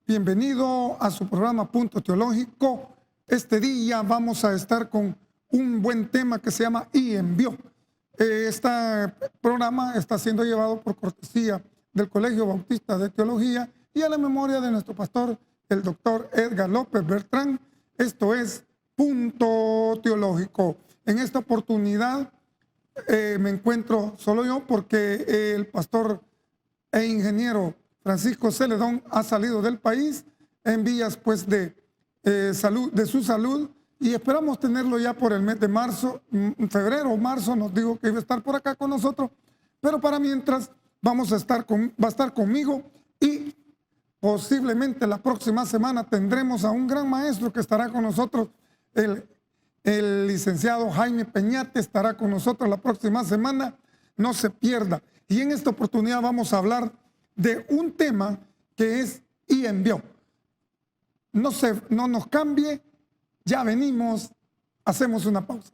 Bienvenido a su programa Punto Teológico. Este día vamos a estar con un buen tema que se llama Y envió. Este programa está siendo llevado por cortesía del Colegio Bautista de Teología y a la memoria de nuestro pastor, el doctor Edgar López Bertrán. Esto es Punto Teológico. En esta oportunidad me encuentro solo yo porque el pastor e ingeniero Francisco Celedón ha salido del país en vías pues de su salud, y esperamos tenerlo ya por el mes de marzo, febrero o marzo. Nos dijo que iba a estar por acá con nosotros, pero para mientras va a estar conmigo, y posiblemente la próxima semana tendremos a un gran maestro que estará con nosotros. El licenciado Jaime Peñate estará con nosotros la próxima semana. No se pierda. Y en esta oportunidad vamos a hablar de un tema que es Y envió. No nos cambie, ya venimos, hacemos una pausa.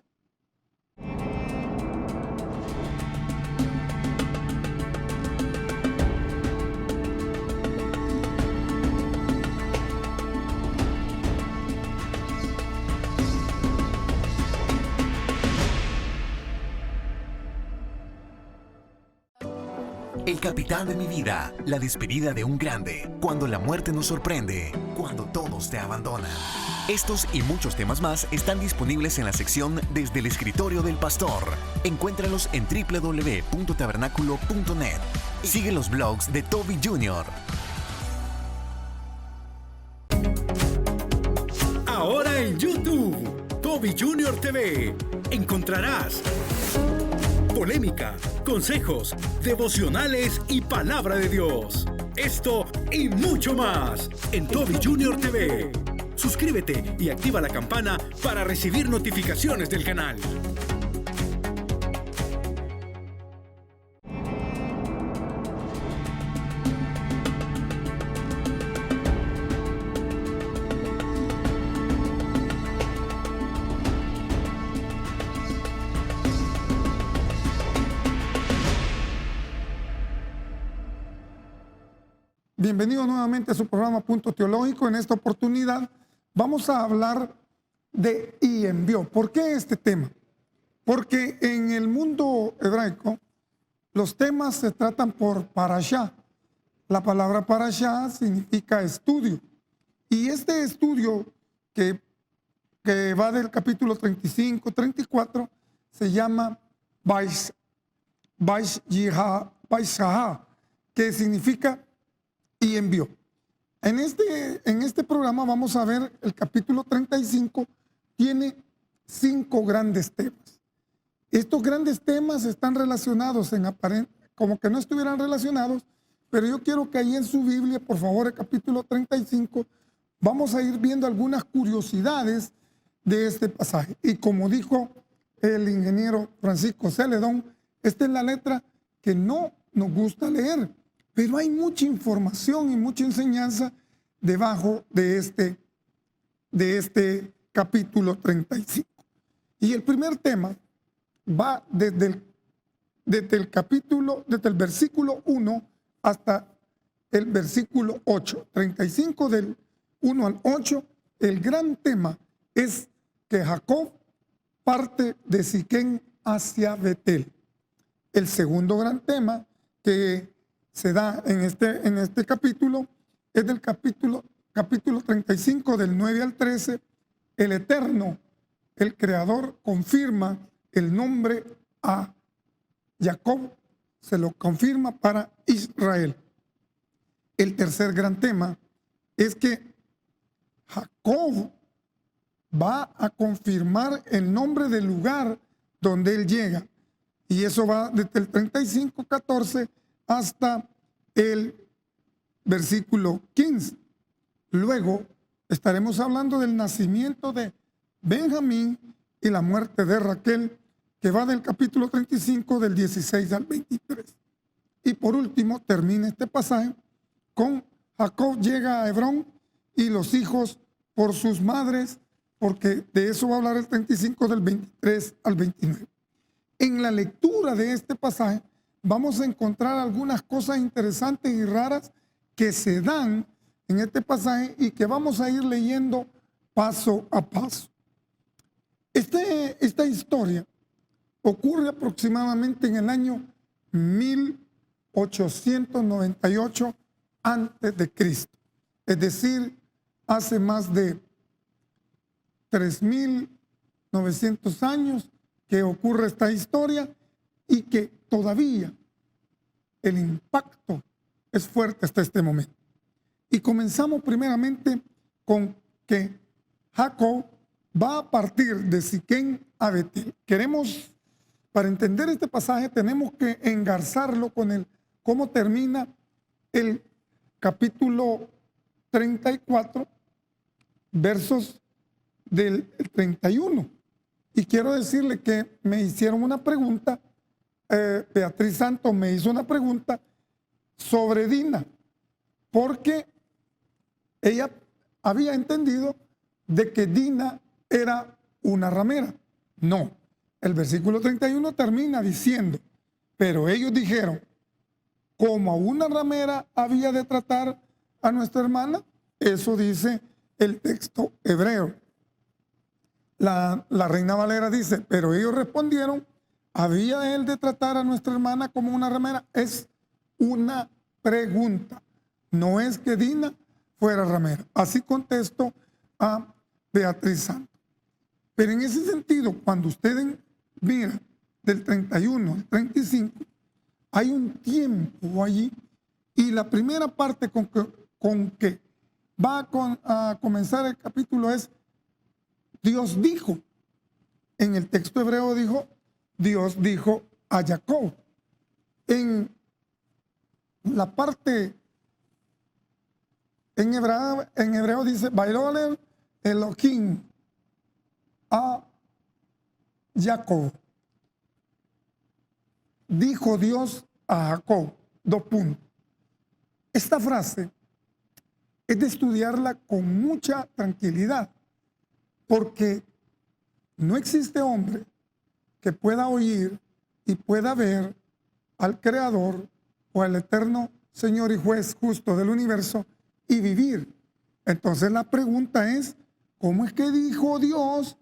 El capitán de mi vida, la despedida de un grande, cuando la muerte nos sorprende, cuando todos te abandonan. Estos y muchos temas más están disponibles en la sección Desde el escritorio del pastor. Encuéntralos en www.tabernaculo.net. Sigue los blogs de Toby Jr. Ahora en YouTube, Toby Jr. TV, encontrarás polémica, consejos, devocionales y palabra de Dios. Esto y mucho más en Toby Jr. TV. Suscríbete y activa la campana para recibir notificaciones del canal. Bienvenido nuevamente a su programa Punto Teológico. En esta oportunidad vamos a hablar de Y envió. ¿Por qué este tema? Porque en el mundo hebraico los temas se tratan por parashá. La palabra parashá significa estudio. Y este estudio que va del capítulo 35, 34, se llama Vaishahá, que significa Y envió. En este programa vamos a ver el capítulo 35, tiene 5 grandes temas. Estos grandes temas están relacionados como que no estuvieran relacionados, pero yo quiero que ahí en su Biblia, por favor, el capítulo 35, vamos a ir viendo algunas curiosidades de este pasaje. Y como dijo el ingeniero Francisco Celedón, esta es la letra que no nos gusta leer, pero hay mucha información y mucha enseñanza debajo de este capítulo 35. Y el primer tema va desde el versículo 1 hasta el versículo 8. 35 del 1 al 8. El gran tema es que Jacob parte de Siquén hacia Betel. El segundo gran tema que se da en este capítulo es del capítulo 35 del 9 al 13. El Eterno, el Creador, confirma el nombre a Jacob, se lo confirma para Israel. El tercer gran tema es que Jacob va a confirmar el nombre del lugar donde él llega, y eso va desde el 35:14 hasta el versículo 15. Luego estaremos hablando del nacimiento de Benjamín y la muerte de Raquel, que va del capítulo 35 del 16 al 23. Y por último termina este pasaje con Jacob llega a Hebrón y los hijos por sus madres, porque de eso va a hablar el 35 del 23 al 29. En la lectura de este pasaje vamos a encontrar algunas cosas interesantes y raras que se dan en este pasaje y que vamos a ir leyendo paso a paso. Esta historia ocurre aproximadamente en el año 1898 antes de Cristo, es decir, hace más de 3.900 años que ocurre esta historia y que todavía el impacto es fuerte hasta este momento. Y comenzamos primeramente con que Jacob va a partir de Siquén a Betel. Para entender este pasaje, tenemos que engarzarlo con cómo termina el capítulo 34, versos del 31. Y quiero decirle que me hicieron una pregunta, Beatriz Santos me hizo una pregunta sobre Dina, porque ella había entendido de que Dina era una ramera. No, el versículo 31 termina diciendo, pero ellos dijeron, como a una ramera había de tratar a nuestra hermana, eso dice el texto hebreo. La Reina Valera dice, pero ellos respondieron, ¿había él de tratar a nuestra hermana como una ramera? Es una pregunta, no es que Dina fuera ramera. Así contesto a Beatriz Santos. Pero en ese sentido, cuando ustedes miran del 31 al 35, hay un tiempo allí y la primera parte con que va a comenzar el capítulo es Dios dijo. En el texto hebreo dijo, Dios dijo a Jacob. En la parte en hebreo dice, Vairoler Elohim a Jacob. Dijo Dios a Jacob. 2 puntos. Esta frase es de estudiarla con mucha tranquilidad, porque no existe hombre que pueda oír y pueda ver al Creador o al eterno Señor y Juez justo del universo y vivir. Entonces la pregunta es, ¿cómo es que dijo Dios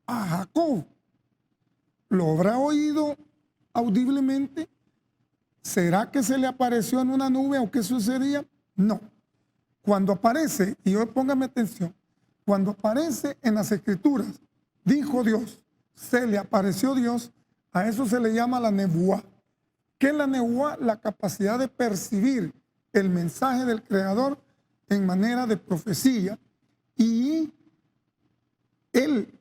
a Jacob? ¿Lo habrá oído audiblemente? ¿Será que se le apareció en una nube o qué sucedía? No. Cuando aparece, y hoy póngame atención, cuando aparece en las Escrituras, dijo Dios, se le apareció Dios, a eso se le llama la nebuá. ¿Qué es la nebuá? La capacidad de percibir el mensaje del Creador en manera de profecía, y el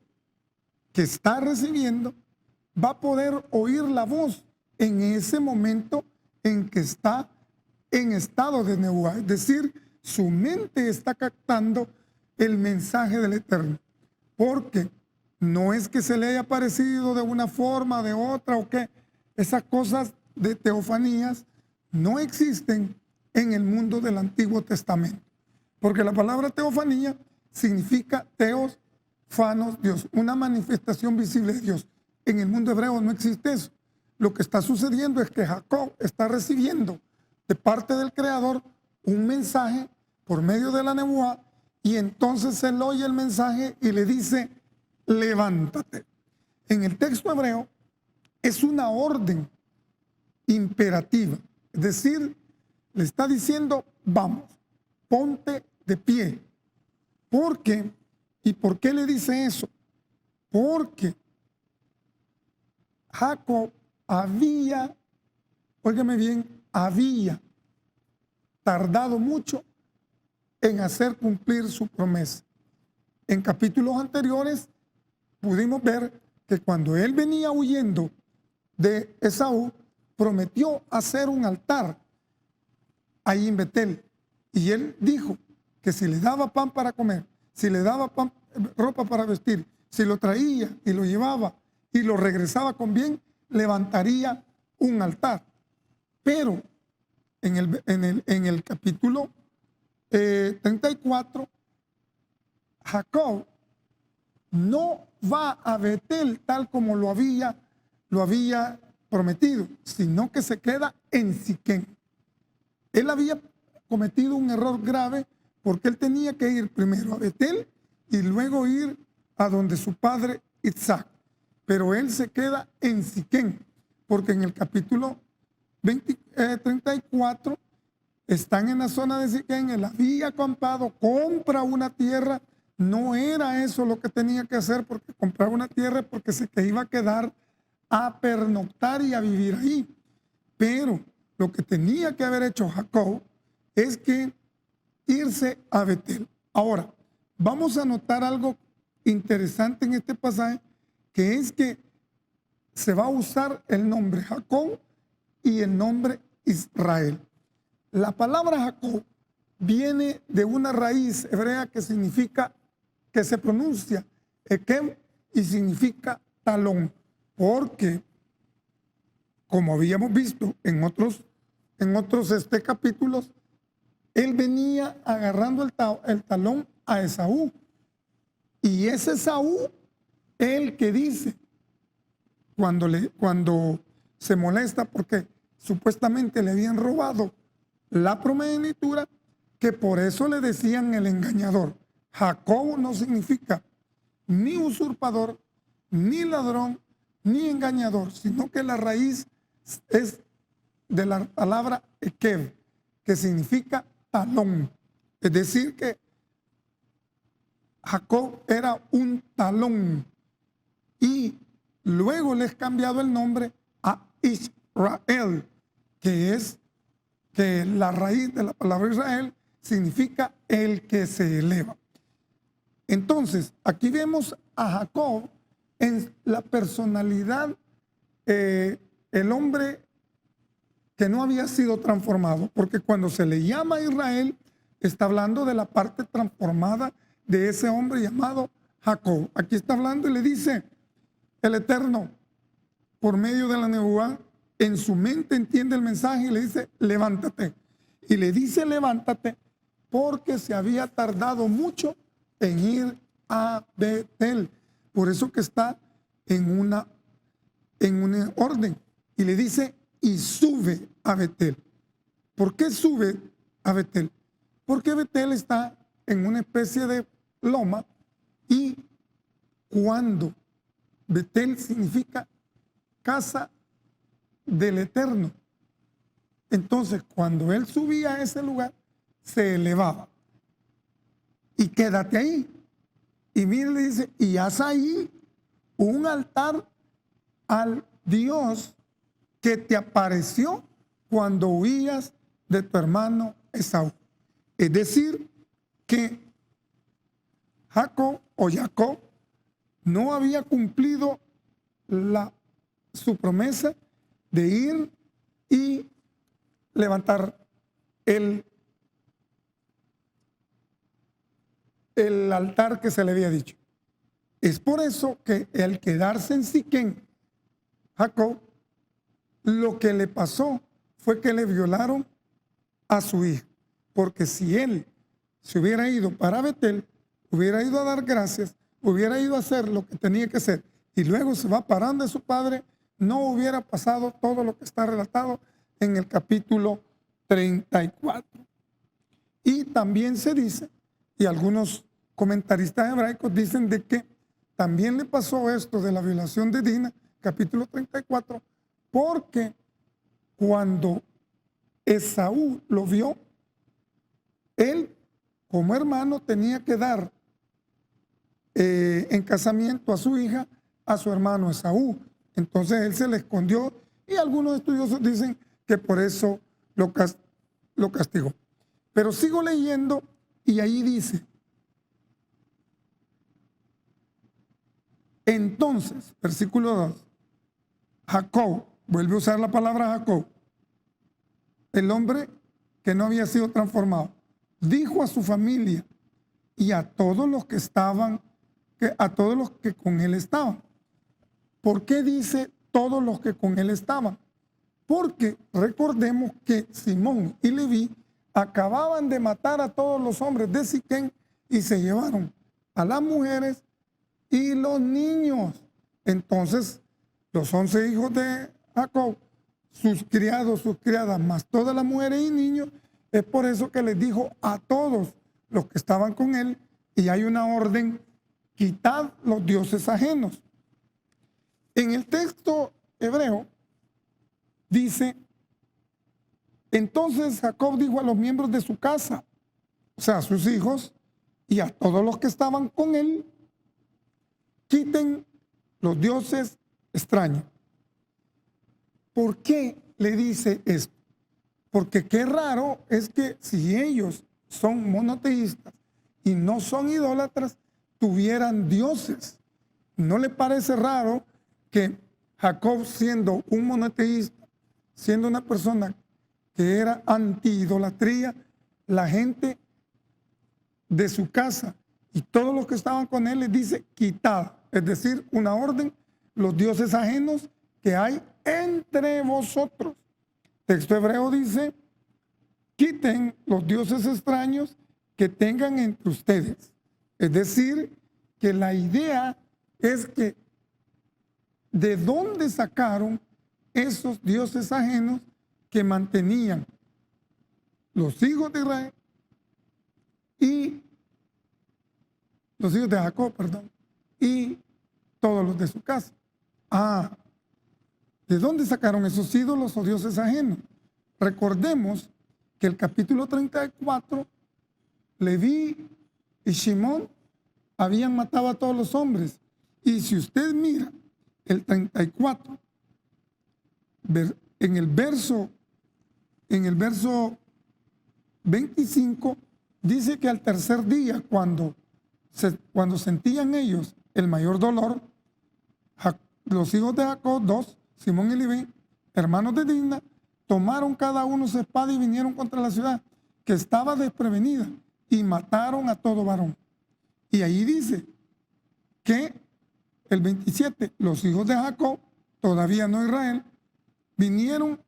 que está recibiendo va a poder oír la voz en ese momento en que está en estado de nebuá, es decir, su mente está captando el mensaje del Eterno, porque no es que se le haya aparecido de una forma, de otra, o que esas cosas de teofanías no existen en el mundo del Antiguo Testamento, porque la palabra teofanía significa teos, fanos, Dios, una manifestación visible de Dios. En el mundo hebreo no existe eso. Lo que está sucediendo es que Jacob está recibiendo de parte del Creador un mensaje por medio de la nebuá, y entonces él oye el mensaje y le dice, levántate. En el texto hebreo es una orden imperativa, es decir, le está diciendo, vamos, ponte de pie. ¿Por qué? ¿Y por qué le dice eso? Porque Jacob había, óigame bien, había tardado mucho en hacer cumplir su promesa. En capítulos anteriores pudimos ver que cuando él venía huyendo de Esaú, prometió hacer un altar ahí en Betel. Y él dijo que si le daba pan para comer, si le daba ropa para vestir, si lo traía y lo llevaba y lo regresaba con bien, levantaría un altar. Pero en el capítulo 34, Jacob no va a Betel tal como lo había prometido, sino que se queda en Siquén. Él había cometido un error grave porque él tenía que ir primero a Betel y luego ir a donde su padre Isaac. Pero él se queda en Siquén, porque en el capítulo 34 están en la zona de Siquén, él había acampado, compra una tierra. No era eso lo que tenía que hacer, porque compraba una tierra porque se que iba a quedar a pernoctar y a vivir ahí. Pero lo que tenía que haber hecho Jacob es que irse a Betel. Ahora, vamos a notar algo interesante en este pasaje, que es que se va a usar el nombre Jacob y el nombre Israel. La palabra Jacob viene de una raíz hebrea que significa, que se pronuncia Ekem y significa talón, porque como habíamos visto en otros capítulos, él venía agarrando el talón a Esaú. Y es Esaú el que dice, cuando se molesta porque supuestamente le habían robado la primogenitura, que por eso le decían el engañador. Jacob no significa ni usurpador, ni ladrón, ni engañador, sino que la raíz es de la palabra Ekev, que significa talón. Es decir, que Jacob era un talón y luego le es cambiado el nombre a Israel, que es que la raíz de la palabra Israel significa el que se eleva. Entonces, aquí vemos a Jacob en la personalidad, el hombre que no había sido transformado, porque cuando se le llama a Israel, está hablando de la parte transformada de ese hombre llamado Jacob. Aquí está hablando y le dice el Eterno, por medio de la Nebuá, en su mente entiende el mensaje y le dice, levántate. Y le dice, levántate, porque se había tardado mucho en ir a Betel. Por eso que está en una orden. Y le dice, y sube a Betel. ¿Por qué sube a Betel? Porque Betel está en una especie de loma, y cuando Betel significa casa del Eterno, entonces cuando él subía a ese lugar, se elevaba. Y quédate ahí. Y mire, le dice, y haz ahí un altar al Dios que te apareció cuando huías de tu hermano Esaú. Es decir, que Jacob no había cumplido su promesa de ir y levantar el altar que se le había dicho. Es por eso que el quedarse en Siquén, Jacob, lo que le pasó fue que le violaron a su hija. Porque si él se hubiera ido para Betel, hubiera ido a dar gracias, hubiera ido a hacer lo que tenía que hacer, y luego se va parando de su padre, no hubiera pasado todo lo que está relatado en el capítulo 34. Y también se dice, y algunos comentaristas hebraicos dicen de que también le pasó esto de la violación de Dina, capítulo 34, porque cuando Esaú lo vio, él como hermano tenía que dar en casamiento a su hija, a su hermano Esaú. Entonces él se le escondió, y algunos estudiosos dicen que por eso lo castigó. Pero sigo leyendo y ahí dice, entonces, versículo 2, Jacob, vuelve a usar la palabra Jacob, el hombre que no había sido transformado, dijo a su familia y a todos los que estaban, a todos los que con él estaban. ¿Por qué dice todos los que con él estaban? Porque recordemos que Simón y Leví acababan de matar a todos los hombres de Siquén y se llevaron a las mujeres y los niños. Entonces, los 11 hijos de Jacob, sus criados, sus criadas, más todas las mujeres y niños, es por eso que les dijo a todos, los que estaban con él, y hay una orden: quitad los dioses ajenos. En el texto hebreo dice: entonces Jacob dijo a los miembros de su casa, o sea, a sus hijos y a todos los que estaban con él, quiten los dioses extraños. ¿Por qué le dice esto? Porque qué raro es que si ellos son monoteístas y no son idólatras, tuvieran dioses. ¿No le parece raro que Jacob, siendo un monoteísta, siendo una persona que era anti-idolatría, la gente de su casa y todos los que estaban con él les dice: quitad, es decir, una orden, los dioses ajenos que hay entre vosotros? Texto hebreo dice: quiten los dioses extraños que tengan entre ustedes. Es decir, que la idea es que de dónde sacaron esos dioses ajenos que mantenían los hijos de Israel y los hijos de Jacob, perdón, y todos los de su casa. ¿De dónde sacaron esos ídolos o dioses ajenos? Recordemos que el capítulo 34, Leví y Shimón habían matado a todos los hombres. Y si usted mira el 34, en el verso 25, dice que al tercer día, cuando sentían ellos el mayor dolor, los hijos de Jacob, dos, Simón y Leví, hermanos de Dina, tomaron cada uno su espada y vinieron contra la ciudad, que estaba desprevenida, y mataron a todo varón. Y ahí dice que el 27, los hijos de Jacob, todavía no Israel, vinieron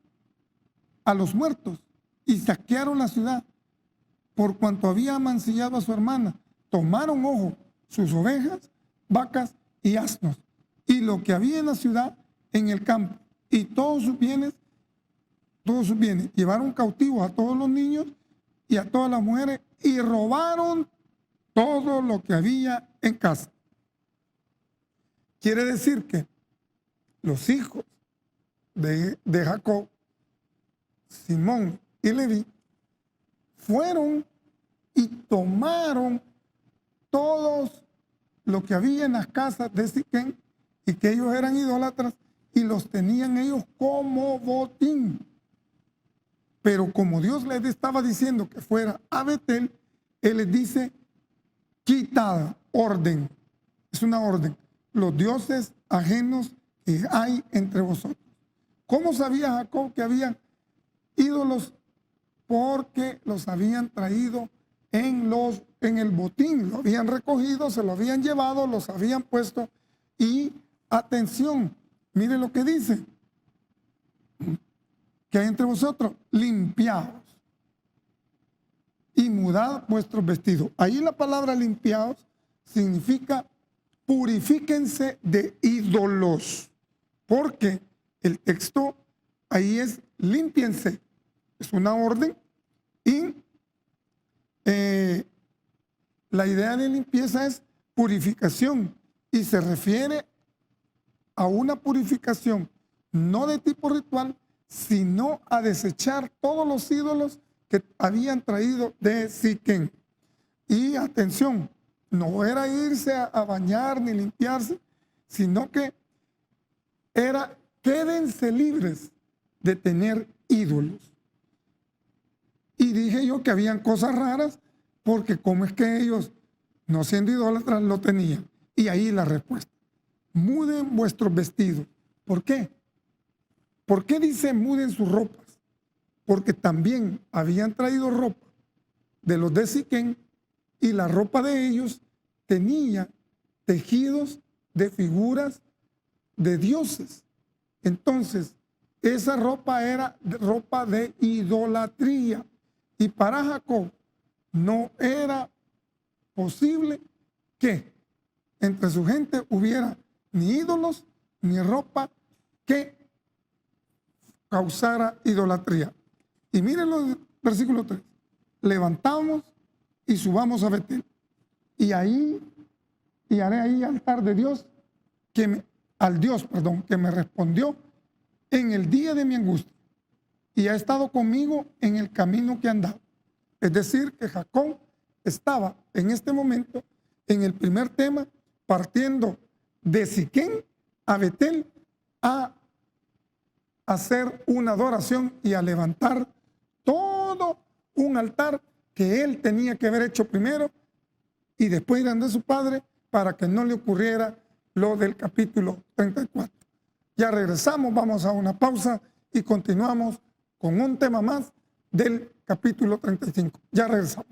a los muertos y saquearon la ciudad, por cuanto había amancillado a su hermana. Tomaron, ojo, sus ovejas, vacas y asnos, y lo que había en la ciudad, en el campo, y todos sus bienes. Llevaron cautivos a todos los niños y a todas las mujeres, y robaron todo lo que había en casa. Quiere decir que los hijos de Jacob, Simón y Leví, fueron y tomaron todos lo que había en las casas de Siquén, y que ellos eran idólatras, y los tenían ellos como botín. Pero como Dios les estaba diciendo que fuera a Betel, Él les dice: quitad, orden. Es una orden. Los dioses ajenos que hay entre vosotros. ¿Cómo sabía Jacob que había ídolos? Porque los habían traído en el botín, lo habían recogido, se lo habían llevado, los habían puesto. Y atención, mire lo que dice: que hay entre vosotros, limpiados y mudad vuestros vestidos. Ahí la palabra limpiados significa purifíquense de ídolos, porque el texto ahí es límpiense, es una orden. Y la idea de limpieza es purificación, y se refiere a una purificación no de tipo ritual, sino a desechar todos los ídolos que habían traído de Siquén. Y atención, no era irse a bañar ni limpiarse, sino que era: quédense libres de tener ídolos. Y dije yo que habían cosas raras, porque cómo es que ellos, no siendo idólatras, lo tenían. Y ahí la respuesta: muden vuestros vestidos. ¿Por qué? ¿Por qué dice muden sus ropas? Porque también habían traído ropa de los de Siquén, y la ropa de ellos tenía tejidos de figuras de dioses. Entonces, esa ropa era ropa de idolatría. Y para Jacob no era posible que entre su gente hubiera ni ídolos ni ropa que causara idolatría. Y miren los versículos 3. Levantamos y subamos a Betel. Y haré ahí altar de Dios, al Dios que me respondió en el día de mi angustia y ha estado conmigo en el camino que he andado. Es decir, que Jacob estaba en este momento, en el primer tema, partiendo de Siquén a Betel a hacer una adoración y a levantar todo un altar que él tenía que haber hecho primero y después ir ante su padre para que no le ocurriera lo del capítulo 34. Ya regresamos, vamos a una pausa y continuamos con un tema más del capítulo 35. Ya regresamos.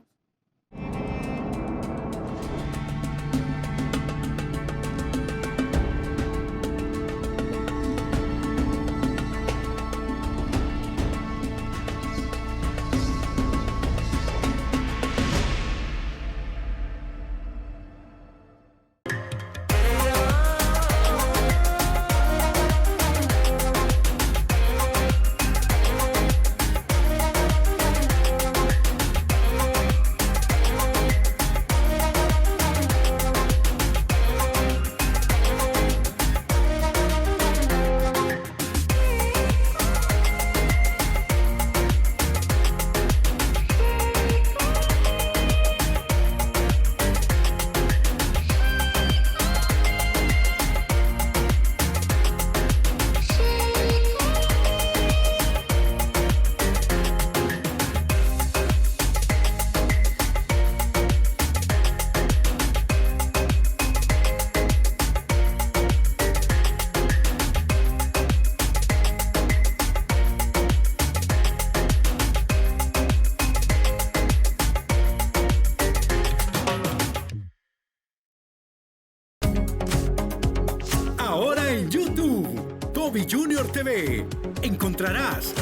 Ahora en YouTube, Toby Junior TV, encontrarás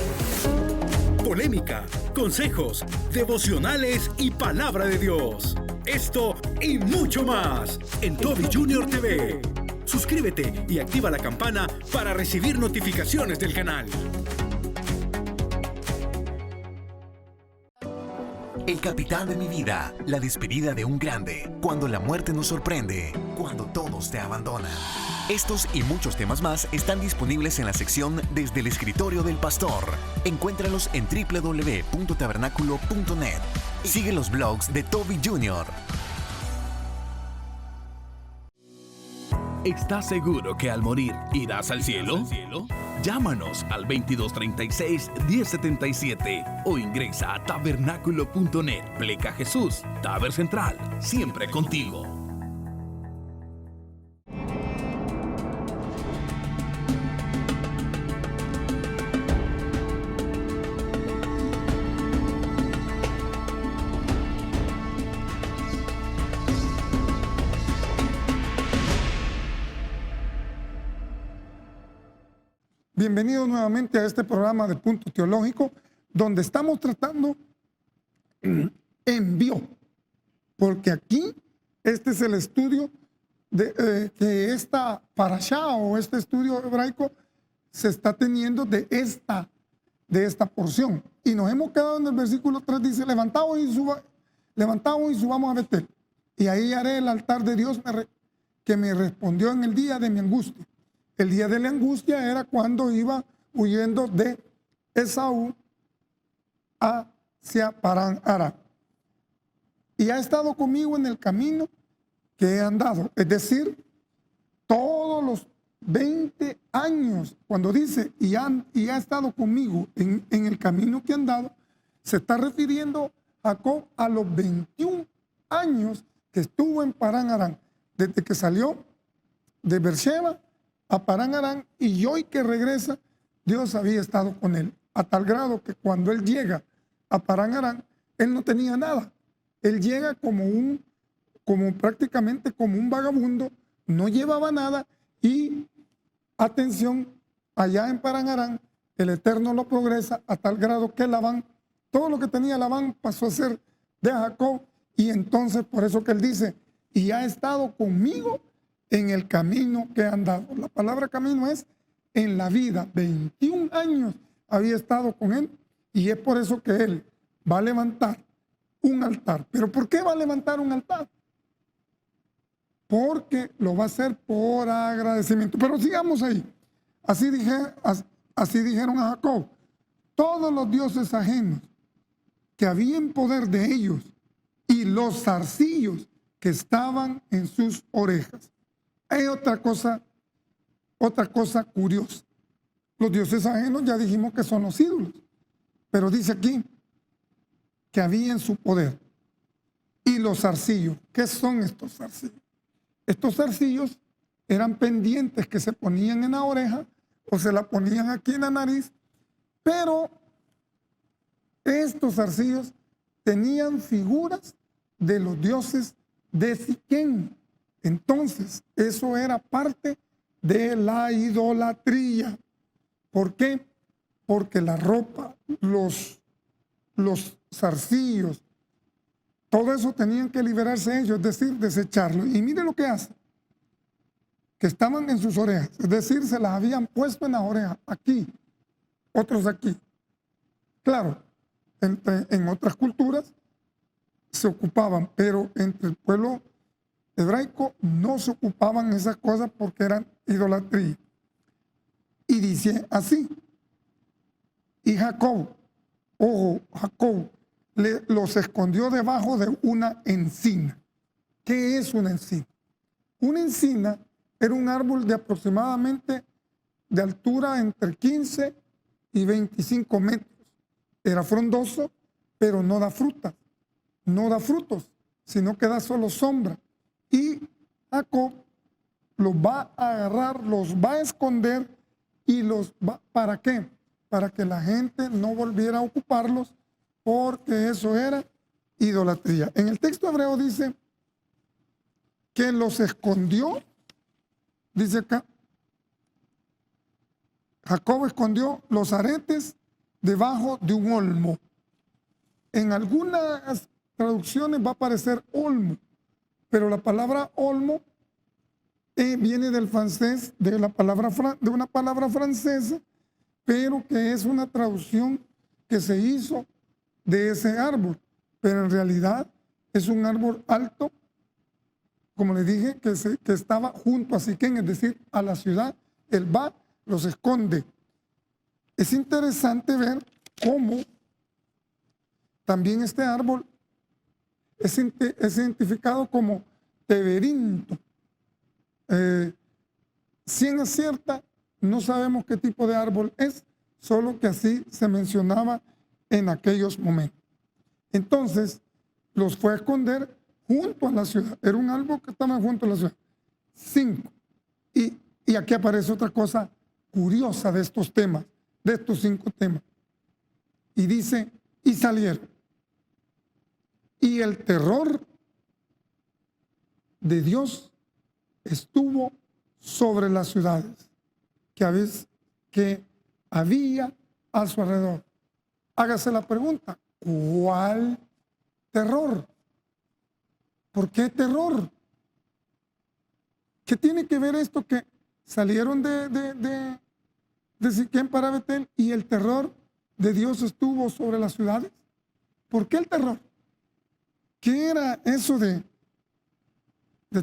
polémica, consejos, devocionales y palabra de Dios. Esto y mucho más en Toby Junior TV. Suscríbete y activa la campana para recibir notificaciones del canal. El capitán de mi vida, la despedida de un grande, cuando la muerte nos sorprende, cuando todos te abandonan. Estos y muchos temas más están disponibles en la sección Desde el escritorio del pastor. Encuéntralos en www.tabernaculo.net. Sigue los blogs de Toby Junior. ¿Estás seguro que al morir irás al cielo? Llámanos al 2236-1077 o ingresa a tabernaculo.net. Pleca Jesús, Taber Central, siempre contigo. Bienvenidos nuevamente a este programa de Punto Teológico, donde estamos tratando envío, porque aquí este es el estudio de que esta parashá o este estudio hebraico se está teniendo de esta porción. Y nos hemos quedado en el versículo 3, dice, levantaos y subamos a Betel. Y ahí haré el altar de Dios que me respondió en el día de mi angustia. El día de la angustia era cuando iba huyendo de Esaú hacia Parán Aram. Y ha estado conmigo en el camino que he andado. Es decir, todos los 20 años, cuando dice y ha estado conmigo en el camino que he andado, se está refiriendo Jacob a los 21 años que estuvo en Parán Aram. Desde que salió de Beersheba a Parán Aram, y hoy que regresa, Dios había estado con él, a tal grado que cuando él llega a Parán Aram, él no tenía nada. Él llega prácticamente como un vagabundo, no llevaba nada, y atención, allá en Parán Aram, el Eterno lo progresa a tal grado que Labán, todo lo que tenía Labán pasó a ser de Jacob, y entonces por eso que él dice, y ha estado conmigo en el camino que he andado. La palabra camino es en la vida. 21 años había estado con él, y es por eso que él va a levantar un altar. ¿Pero por qué va a levantar un altar? Porque lo va a hacer por agradecimiento. Pero sigamos ahí. Así dijeron a Jacob: todos los dioses ajenos que había en poder de ellos y los zarcillos que estaban en sus orejas. Hay otra cosa curiosa. Los dioses ajenos ya dijimos que son los ídolos, pero dice aquí que había en su poder. Y los zarcillos, ¿qué son estos zarcillos? Estos zarcillos eran pendientes que se ponían en la oreja o se la ponían aquí en la nariz, pero estos zarcillos tenían figuras de los dioses de Siquén. Entonces, eso era parte de la idolatría. ¿Por qué? Porque la ropa, los zarcillos, todo eso tenían que liberarse ellos, es decir, desecharlo. Y mire lo que hacen, que estaban en sus orejas, es decir, se las habían puesto en las orejas, aquí, otros aquí. Claro, en otras culturas se ocupaban, pero entre el pueblo hebraico no se ocupaban esas cosas porque eran idolatría. Y dice así: y Jacob, ojo, Jacob los escondió debajo de una encina. ¿Qué es una encina? Una encina era un árbol de aproximadamente de altura entre 15 y 25 metros. Era frondoso, pero no da fruta, no da frutos, sino que da solo sombra. Y Jacob los va a agarrar, los va a esconder y los va, ¿para qué? Para que la gente no volviera a ocuparlos, porque eso era idolatría. En el texto hebreo dice que los escondió, dice acá, Jacob escondió los aretes debajo de un olmo. En algunas traducciones va a aparecer olmo, pero la palabra olmo viene del francés, de una palabra francesa, pero que es una traducción que se hizo de ese árbol. Pero en realidad es un árbol alto, como le dije, que estaba junto a Siquén, es decir, a la ciudad. Él va, los esconde. Es interesante ver cómo también este árbol es identificado como teberinto. Ciencia cierta, no sabemos qué tipo de árbol es, solo que así se mencionaba en aquellos momentos. Entonces, los fue a esconder junto a la ciudad. Era un árbol que estaba junto a la ciudad. 5. Y aquí aparece otra cosa curiosa de estos temas, de estos 5 temas. Y dice, y salieron. Y el terror de Dios estuvo sobre las ciudades que había a su alrededor. Hágase la pregunta, ¿cuál terror? ¿Por qué terror? ¿Qué tiene que ver esto que salieron de Siquén para Betel y el terror de Dios estuvo sobre las ciudades? ¿Por qué el terror? ¿Qué era eso de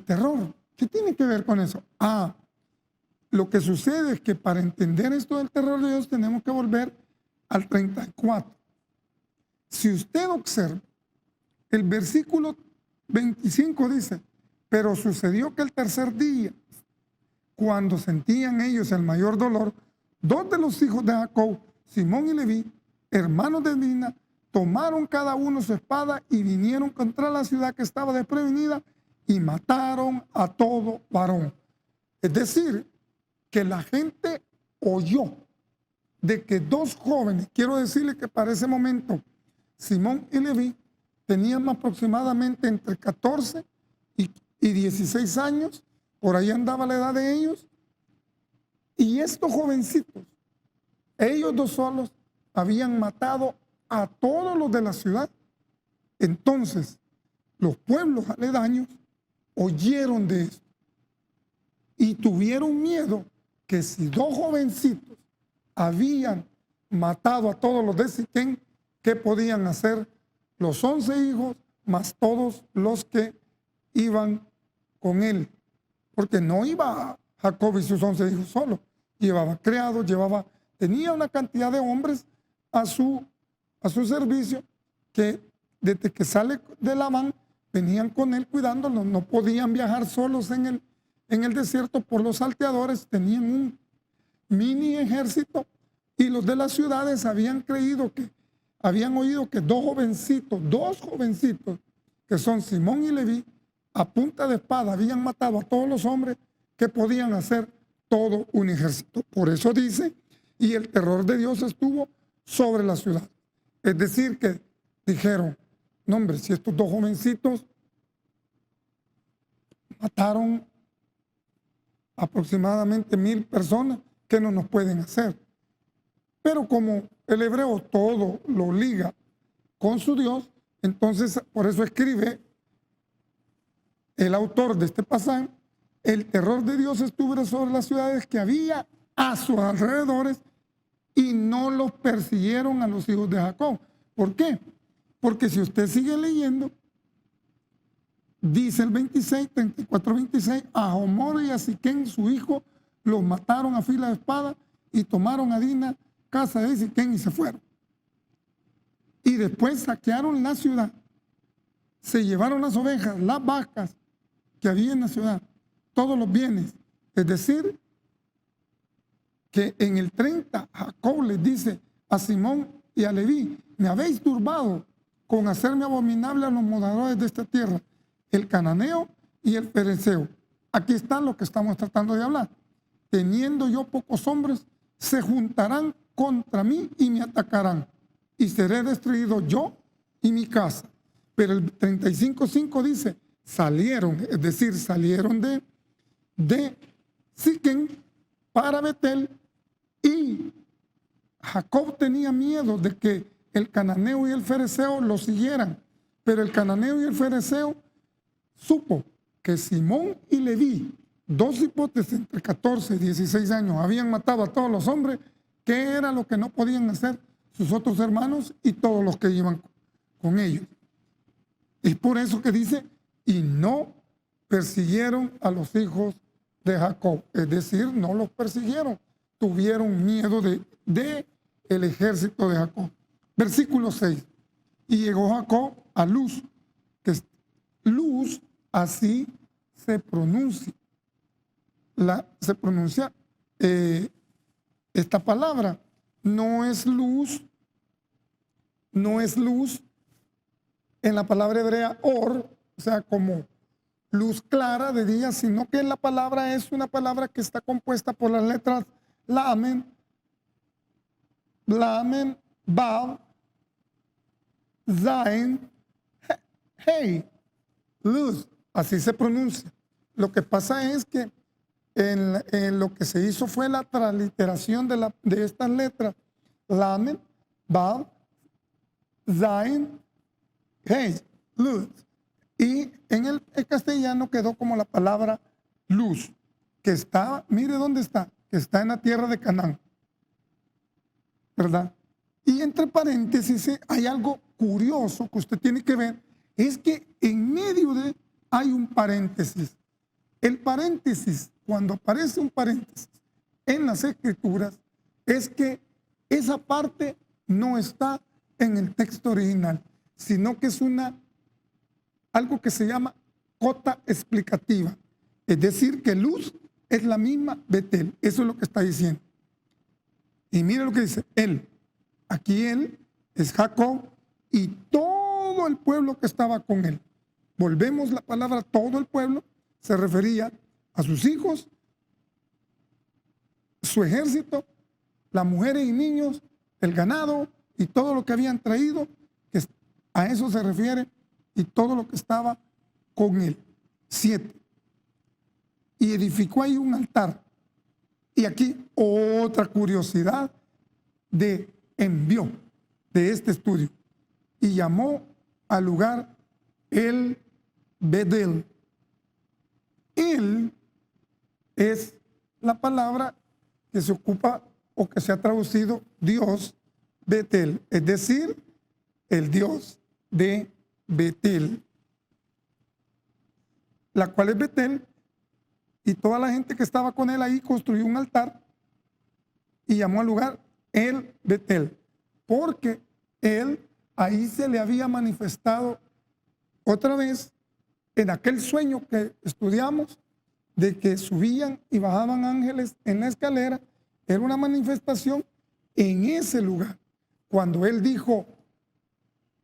terror? ¿Qué tiene que ver con eso? Lo que sucede es que para entender esto del terror de Dios tenemos que volver al 34. Si usted observa, el versículo 25 dice, pero sucedió que el tercer día, cuando sentían ellos el mayor dolor, 2 de los hijos de Jacob, Simón y Leví, hermanos de Dina, tomaron cada uno su espada y vinieron contra la ciudad que estaba desprevenida y mataron a todo varón. Es decir, que la gente oyó de que 2 jóvenes, quiero decirle que para ese momento Simón y Leví tenían aproximadamente entre 14 y 16 años, por ahí andaba la edad de ellos, y estos jovencitos, ellos 2 solos, habían matado a todos los de la ciudad. Entonces, los pueblos aledaños oyeron de esto y tuvieron miedo que si 2 jovencitos habían matado a todos los de Siquén, ¿qué podían hacer los 11 hijos, más todos los que iban con él. Porque no iba Jacob y sus 11 hijos solo. Llevaba criados, tenía una cantidad de hombres a su servicio que desde que sale de Labán venían con él cuidándolo. No podían viajar solos en el desierto por los salteadores. Tenían un mini ejército y los de las ciudades habían oído que dos jovencitos que son Simón y Leví, a punta de espada habían matado a todos los hombres que podían hacer todo un ejército. Por eso dice, y el terror de Dios estuvo sobre la ciudad. Es decir, que dijeron, no hombre, si estos dos jovencitos mataron aproximadamente 1000 personas, ¿qué no nos pueden hacer? Pero como el hebreo todo lo liga con su Dios, entonces por eso escribe el autor de este pasaje, el terror de Dios estuvo sobre las ciudades que había a sus alrededores y no los persiguieron a los hijos de Jacob. ¿Por qué? Porque si usted sigue leyendo, dice el 34-26, a Homor y a Siquén, su hijo, los mataron a fila de espada y tomaron a Dina, casa de Siquén, y se fueron. Y después saquearon la ciudad, se llevaron las ovejas, las vacas que había en la ciudad, todos los bienes. Es decir, que en el 30 Jacob les dice a Simón y a Leví, me habéis turbado con hacerme abominable a los moradores de esta tierra, el cananeo y el fereceo. Aquí está lo que estamos tratando de hablar. Teniendo yo pocos hombres, se juntarán contra mí y me atacarán, y seré destruido yo y mi casa. Pero el 35:5 dice, salieron, es decir, salieron de Siquén para Betel, y Jacob tenía miedo de que el cananeo y el fereceo lo siguieran, pero el cananeo y el fereceo supo que Simón y Leví, dos hipotes entre 14 y 16 años, habían matado a todos los hombres. ¿Qué era lo que no podían hacer sus otros hermanos y todos los que iban con ellos? Es por eso que dice, y no persiguieron a los hijos de Jacob. Es decir, no los persiguieron, tuvieron miedo de el ejército de Jacob. Versículo 6. Y llegó Jacob a Luz, que es Luz, así se pronuncia. Esta palabra no es luz en la palabra hebrea or, o sea, como luz clara de día, sino que la palabra es una palabra que está compuesta por las letras Lamen, Bab, Zain, Hey, luz, así se pronuncia. Lo que pasa es que en lo que se hizo fue la transliteración de estas letras, Lamen, Bab, Zain, Hey, luz. Y en el castellano quedó como la palabra luz, que está, mire dónde está, que está en la tierra de Canaán, ¿verdad? Y entre paréntesis hay algo curioso que usted tiene que ver, es que en medio hay un paréntesis. El paréntesis, cuando aparece un paréntesis en las escrituras, es que esa parte no está en el texto original, sino que es algo que se llama cota explicativa. Es decir, que Luz es la misma Betel. Eso es lo que está diciendo. Y mire lo que dice él. Aquí él es Jacob y todo el pueblo que estaba con él. Volvemos la palabra todo el pueblo, se refería a sus hijos, su ejército, las mujeres y niños, el ganado y todo lo que habían traído, que a eso se refiere, y todo lo que estaba con él. 7. Y edificó ahí un altar. Y aquí otra curiosidad envió de este estudio. Y llamó al lugar el Bedel. Él es la palabra que se ocupa o que se ha traducido Dios Betel, es decir, el Dios de Betel, la cual es Betel, y toda la gente que estaba con él ahí construyó un altar y llamó al lugar el Betel, porque él ahí se le había manifestado otra vez en aquel sueño que estudiamos de que subían y bajaban ángeles en la escalera. Era una manifestación en ese lugar. Cuando él dijo,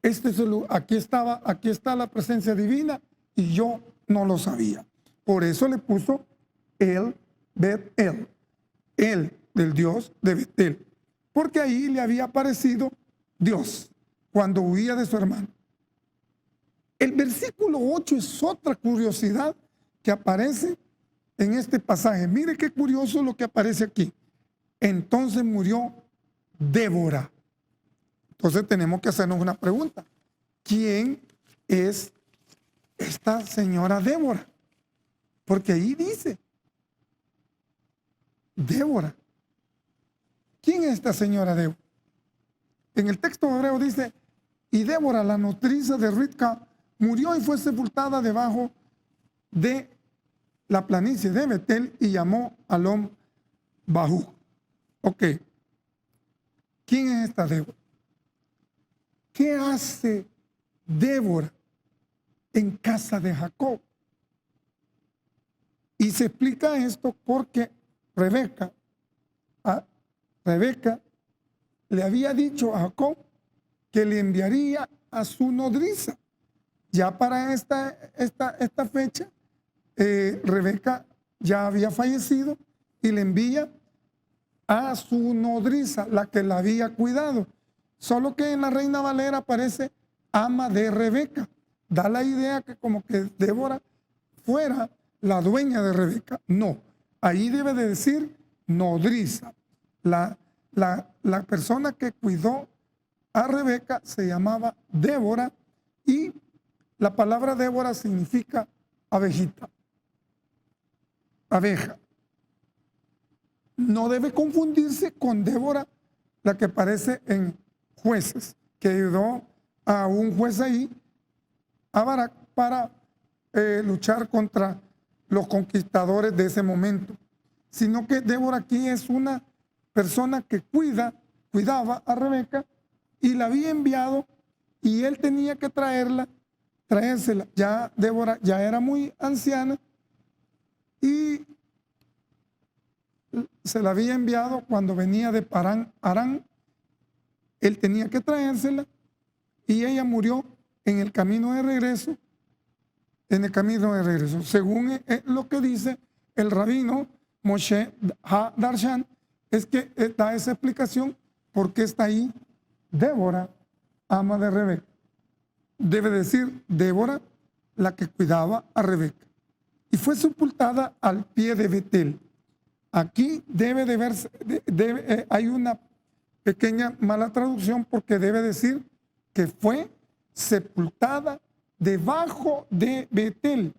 este es el lugar, aquí está la presencia divina, y yo no lo sabía. Por eso le puso el Betel, el del Dios de Betel, porque ahí le había aparecido Dios cuando huía de su hermano. El versículo 8 es otra curiosidad que aparece en este pasaje. Mire qué curioso lo que aparece aquí. Entonces murió Débora. Entonces tenemos que hacernos una pregunta. ¿Quién es esta señora Débora? Porque ahí dice Débora. ¿Quién es esta señora Débora? En el texto hebreo dice, y Débora, la nodriza de Ritca, murió y fue sepultada debajo de la planicie de Betel y llamó a Alon Bajú. Ok. ¿Quién es esta Débora? ¿Qué hace Débora en casa de Jacob? Y se explica esto porque Rebeca le había dicho a Jacob que le enviaría a su nodriza. Ya para esta fecha, Rebeca ya había fallecido y le envía a su nodriza, la que la había cuidado. Solo que en la Reina Valera aparece ama de Rebeca. Da la idea que como que Débora fuera la dueña de Rebeca. No, ahí debe de decir nodriza. La persona que cuidó a Rebeca se llamaba Débora, y la palabra Débora significa abejita, abeja. No debe confundirse con Débora, la que aparece en Jueces, que ayudó a un juez ahí, a Barak, para luchar contra los conquistadores de ese momento. Sino que Débora aquí es una persona que cuidaba a Rebeca y la había enviado, y él tenía que traérsela. Ya Débora ya era muy anciana y se la había enviado cuando venía de Parán Arán. Él tenía que traérsela y ella murió en el camino de regreso. Según lo que dice el rabino Moshe HaDarshan, es que da esa explicación por qué está ahí Débora, ama de Rebeca. Debe decir Débora, la que cuidaba a Rebeca. Y fue sepultada al pie de Betel. Aquí debe de verse, hay una pequeña mala traducción, porque debe decir que fue sepultada debajo de Betel,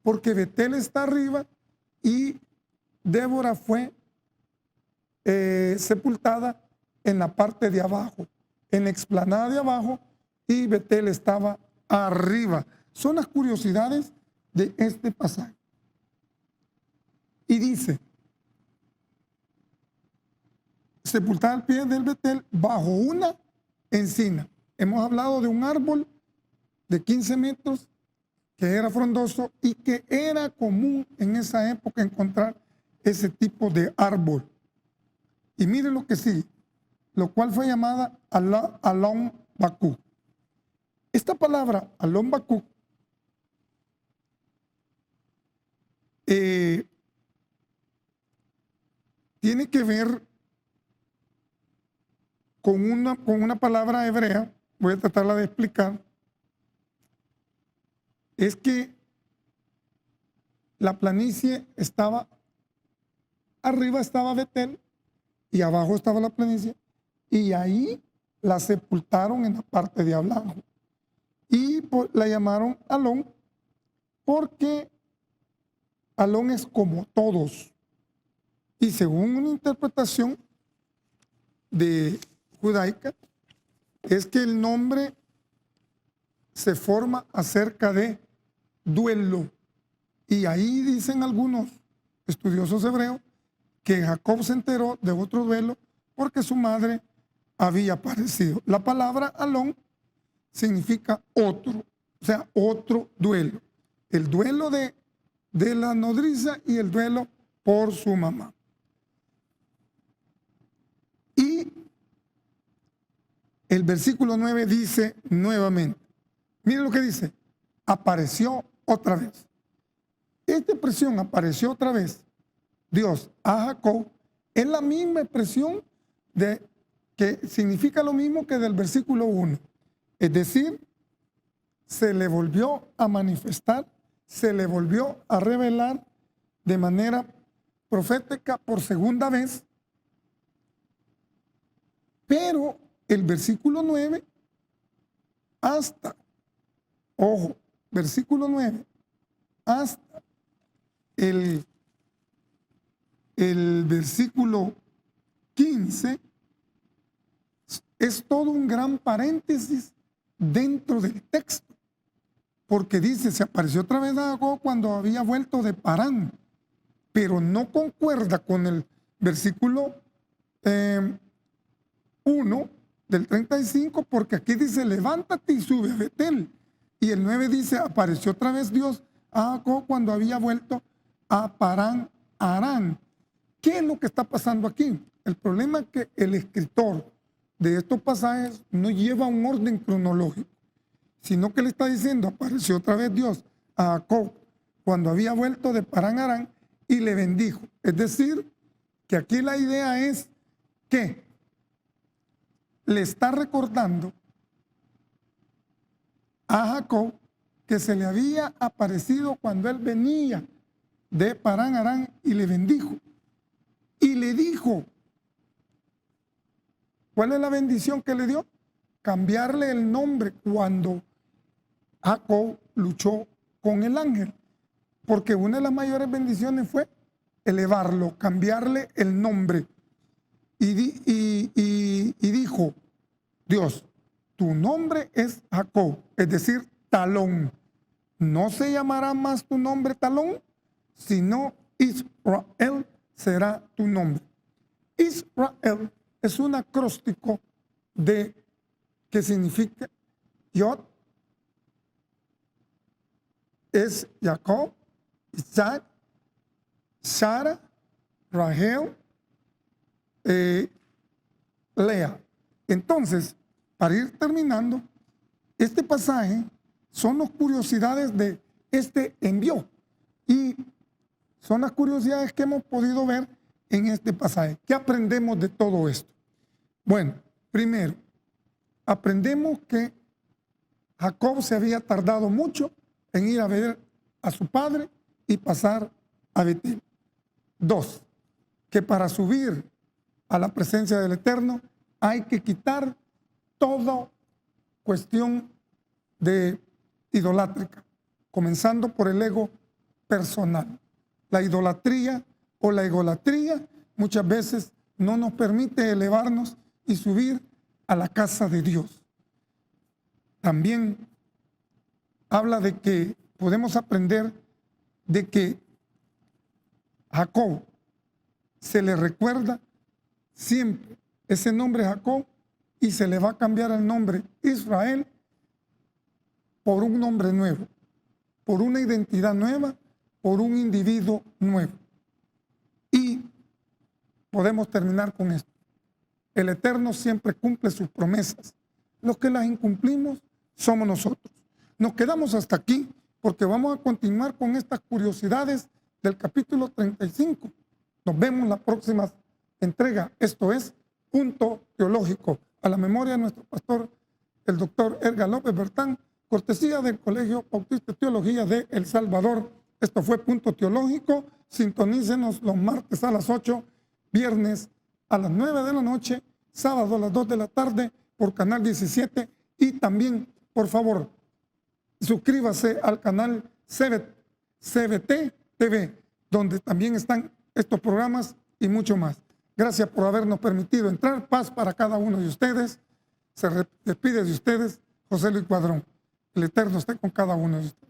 porque Betel está arriba y Débora fue sepultada en la parte de abajo, en la explanada de abajo, y Betel estaba arriba. Son las curiosidades de este pasaje. Y dice, sepultada al pie del Betel bajo una encina. Hemos hablado de un árbol de 15 metros que era frondoso y que era común en esa época encontrar ese tipo de árbol. Y mire lo que sigue, lo cual fue llamada Alon Bakú. Esta palabra Alon Bakú tiene que ver con una palabra hebrea. Voy a tratarla de explicar. Es que la planicie estaba, arriba estaba Betel y abajo estaba la planicie, y ahí la sepultaron en la parte de abajo. Y la llamaron Alon porque Alon es como todos. Y según una interpretación de judaica, es que el nombre se forma acerca de duelo. Y ahí dicen algunos estudiosos hebreos que Jacob se enteró de otro duelo porque su madre había parecido. La palabra alón significa otro, o sea, otro duelo. El duelo de la nodriza y el duelo por su mamá. Y el versículo 9 dice nuevamente, miren lo que dice, apareció otra vez. Esta expresión, apareció otra vez, Dios a Jacob, es la misma expresión que significa lo mismo que del versículo 1. Es decir, se le volvió a manifestar, se le volvió a revelar de manera profética por segunda vez. Pero el versículo 9 hasta, ojo, versículo 9 hasta el versículo 15 es todo un gran paréntesis dentro del texto, porque dice, se apareció otra vez a Jacob cuando había vuelto de Parán, pero no concuerda con el versículo 1 del 35, porque aquí dice, levántate y sube a Betel, y el 9 dice, apareció otra vez Dios a Jacob cuando había vuelto a Parán Arán. ¿Qué es lo que está pasando aquí? El problema es que el escritor de estos pasajes no lleva un orden cronológico, sino que le está diciendo, apareció otra vez Dios a Jacob cuando había vuelto de Parán Arán y le bendijo. Es decir, que aquí la idea es que le está recordando a Jacob que se le había aparecido cuando él venía de Parán Arán y le bendijo. Y le dijo, ¿cuál es la bendición que le dio? Cambiarle el nombre cuando Jacob luchó con el ángel. Porque una de las mayores bendiciones fue elevarlo, cambiarle el nombre. Y dijo, Dios, tu nombre es Jacob, es decir, Talón. No se llamará más tu nombre Talón, sino Israel será tu nombre. Israel es un acróstico que significa Yod, es Jacob, Isaac, Sara, Rahel, Lea. Entonces, para ir terminando, este pasaje son las curiosidades de este envío y son las curiosidades que hemos podido ver en este pasaje. ¿Qué aprendemos de todo esto? Bueno, primero, aprendemos que Jacob se había tardado mucho en ir a ver a su padre y pasar a Betel. 2, que para subir a la presencia del Eterno hay que quitar toda cuestión de idolátrica, comenzando por el ego personal. La idolatría o la egolatría muchas veces no nos permite elevarnos y subir a la casa de Dios. También habla de que podemos aprender de que Jacob se le recuerda siempre ese nombre Jacob y se le va a cambiar el nombre Israel por un nombre nuevo, por una identidad nueva, por un individuo nuevo. Y podemos terminar con esto. El Eterno siempre cumple sus promesas. Los que las incumplimos somos nosotros. Nos quedamos hasta aquí porque vamos a continuar con estas curiosidades del capítulo 35. Nos vemos en la próxima entrega. Esto es Punto Teológico, a la memoria de nuestro pastor, el doctor Edgar López Bertán, cortesía del Colegio Bautista de Teología de El Salvador. Esto fue Punto Teológico. Sintonícenos los martes a las 8, viernes a las 9 de la noche, sábado a las 2 de la tarde por Canal 17 y también, por favor, suscríbase al canal CBT TV, donde también están estos programas y mucho más. Gracias por habernos permitido entrar. Paz para cada uno de ustedes. Se despide de ustedes José Luis Cuadrón. El Eterno esté con cada uno de ustedes.